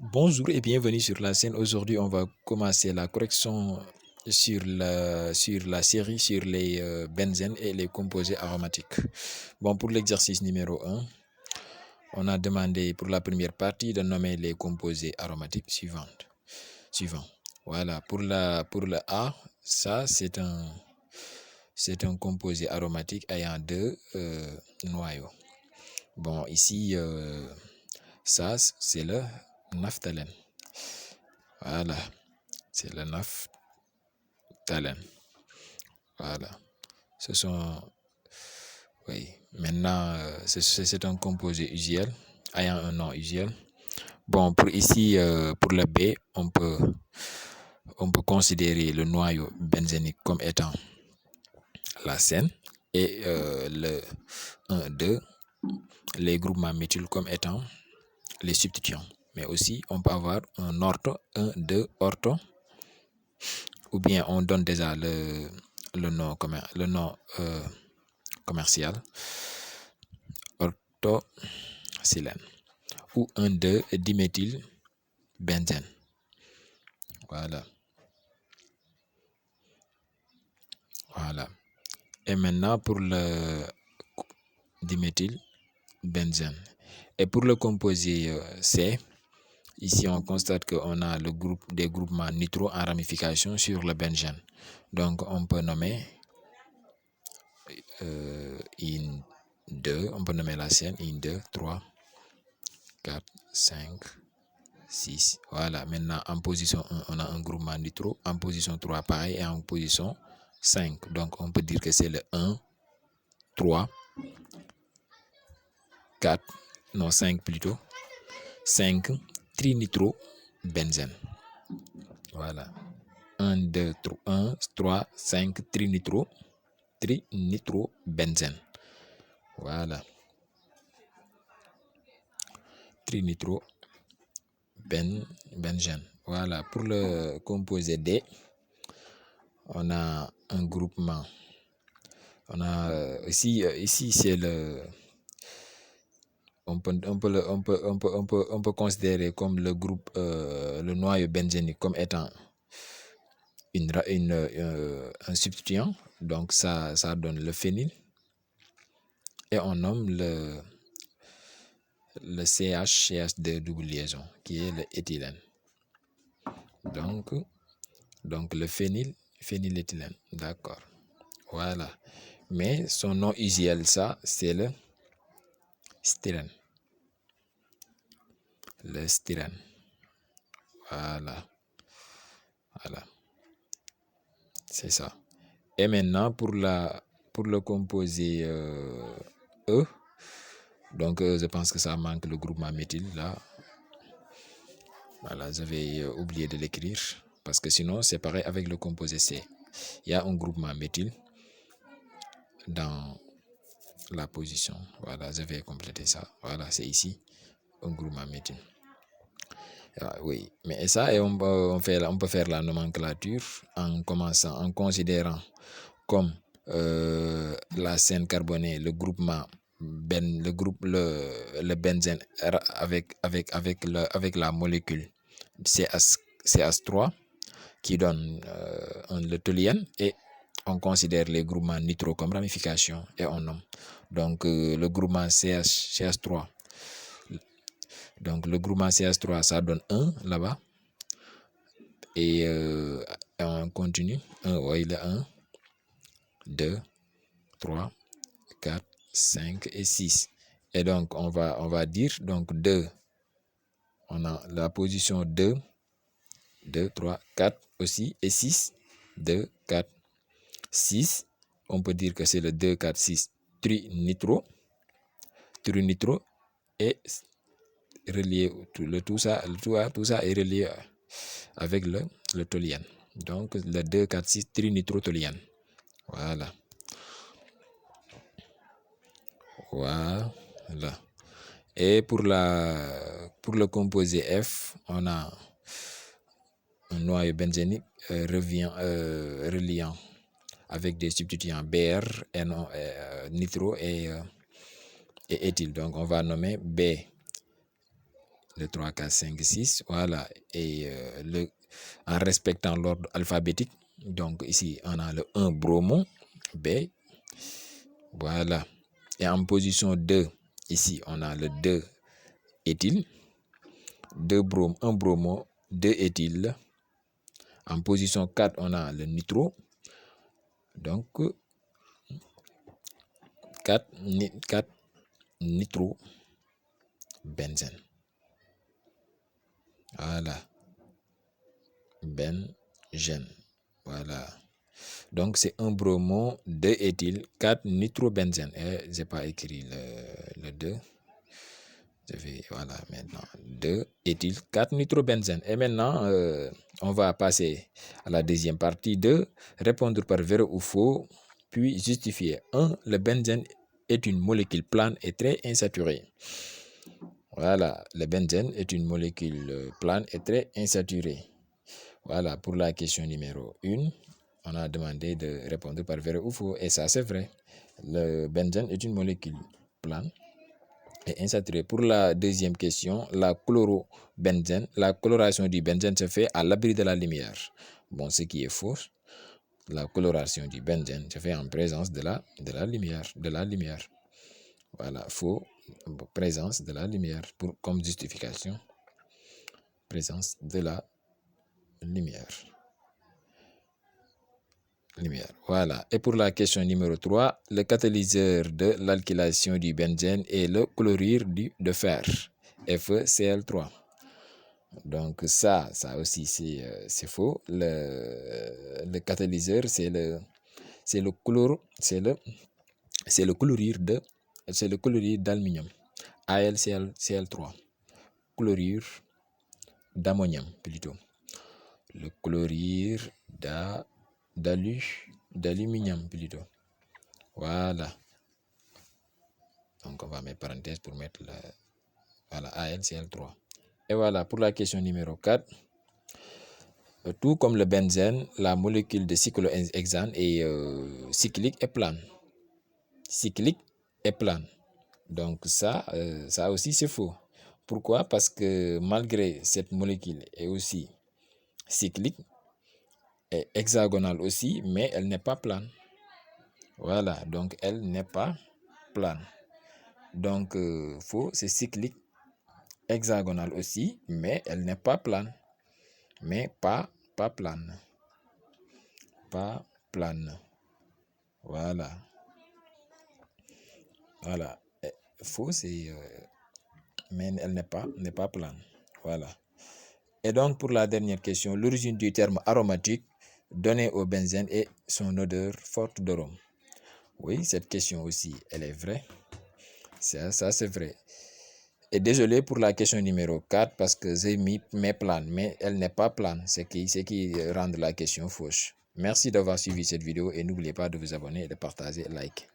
Bonjour et bienvenue sur la scène. Aujourd'hui, on va commencer la correction sur la série sur les benzènes et les composés aromatiques. Bon, pour l'exercice numéro 1, on a demandé pour la première partie de nommer les composés aromatiques suivants. Voilà, pour le A, ça c'est un composé aromatique ayant deux noyaux. Bon, ici, ça c'est le naphthalène. Voilà, c'est le naphthalène. Voilà. Ce sont, oui. Maintenant, c'est un composé usuel, ayant un nom usuel. Bon, pour ici, pour le B, on peut considérer le noyau benzénique comme étant la scène et le 1, 2, les groupements méthyl comme étant les substituants. Mais aussi, on peut avoir un ortho, 1, 2, ortho, ou bien on donne déjà le nom commercial, orthosilène, ou 1, 2, diméthylbenzène. Voilà. Et maintenant pour le diméthylbenzène. Et pour le composé C, ici on constate qu'on a des groupements nitro en ramification sur le benzène. Donc on peut nommer in 2, on peut nommer la scène in 2, 3, 4, 5, 6. Voilà, maintenant en position 1, on a un groupement nitro, en position 3, pareil, et en position 5. Donc on peut dire que c'est le 1, 3, 4, non 5 plutôt, 5 trinitrobenzène. Voilà, 1, 2, 3, 5 trinitrobenzène. Voilà, trinitrobenzène. Voilà, pour le composé D, on a un groupement. On a ici c'est le on peut considérer comme le groupe le noyau benzénique comme étant un substituant. Donc ça donne le phényl et on nomme le CH2 double liaison qui est le éthylène. Donc le phényléthylène, d'accord. Voilà. Mais son nom usuel, ça, c'est le styrène. Le styrène. Voilà. C'est ça. Et maintenant, pour le composé E, donc je pense que ça manque le groupement méthyl là. Voilà, j'avais oublié de l'écrire parce que sinon, c'est pareil avec le composé C. Il y a un groupement méthyl dans la position. Voilà, je vais compléter ça. Voilà, c'est ici un groupement méthyl. Ah, oui, mais ça, et on peut faire la nomenclature en considérant comme la scène carbonée, le groupement le benzène avec la molécule CH3 qui donne le toluène, et on considère les groupements nitro comme ramification et on nomme. Donc le groupement CH3. Donc le groupement CH3, ça donne 1 là-bas. Et on continue. Oui, le 1, 2, 3, 4, 5 et 6. Et donc on va dire donc 2. On a la position 2, 2, 3, 4 aussi, et 6, 2, 4, 6. On peut dire que c'est le 2, 4, 6 trinitro et relié, tout ça est relié avec le toluène. Donc le 2, 4, 6 trinitrotoluène. Voilà. Et pour le composé F, on a un noyau benzénique reliant avec des substituants Br, nitro et éthyle. Donc on va nommer B le 3, 4, 5, 6, voilà, et en respectant l'ordre alphabétique, donc ici on a le 1 bromo, B, voilà, et en position 2, ici on a le 2 éthyle, 2 bromo, 1 bromo, 2 éthyle. En position 4, on a le nitro, donc 4 nitro benzène. Voilà, benzène. Voilà. Donc c'est 1 bromo, 2 éthyle, 4 nitrobenzène. Et j'ai pas écrit le 2. Je vais, voilà, maintenant 2 éthyle, 4 nitrobenzène. Et maintenant, on va passer à la deuxième partie de répondre par vrai ou faux, puis justifier. 1. Le benzène est une molécule plane et très insaturée. Voilà, le benzène est une molécule plane et très insaturée. Voilà, pour la question numéro 1, on a demandé de répondre par vrai ou faux, et ça c'est vrai. Le benzène est une molécule plane et insaturée. Pour la deuxième question, la chlorobenzène, la coloration du benzène se fait à l'abri de la lumière. Bon, ce qui est faux. La coloration du benzène se fait en présence de la lumière. Voilà, faux, présence de la lumière, comme justification, présence de la lumière. Voilà. Et pour la question numéro 3, le catalyseur de l'alkylation du benzène est le chlorure de fer, FeCl3. Donc ça aussi c'est faux. Le catalyseur c'est le chlorure d'aluminium, AlCl3, chlorure d'ammonium plutôt. Le chlorure d'aluminium plutôt. Voilà. Donc on va mettre parenthèse pour mettre voilà, AlCl3. Et voilà, pour la question numéro 4. Tout comme le benzène, la molécule de cyclohexane est cyclique et plane. Cyclique et plane. Donc ça aussi c'est faux. Pourquoi? Parce que malgré cette molécule est aussi cyclique et hexagonale aussi, mais elle n'est pas plane. Voilà, donc elle n'est pas plane. Donc faux, c'est cyclique, hexagonale aussi, mais elle n'est pas plane. Mais pas plane. Pas plane. Voilà. Voilà. Faux, c'est mais elle n'est pas plane. Voilà. Et donc pour la dernière question, l'origine du terme aromatique donné au benzène est son odeur forte d'arôme. Oui, cette question aussi, elle est vraie. Ça c'est vrai. Et désolé pour la question numéro 4 parce que j'ai mis mes planes, mais elle n'est pas plane, ce qui rend la question fausse. Merci d'avoir suivi cette vidéo et n'oubliez pas de vous abonner et de partager et like.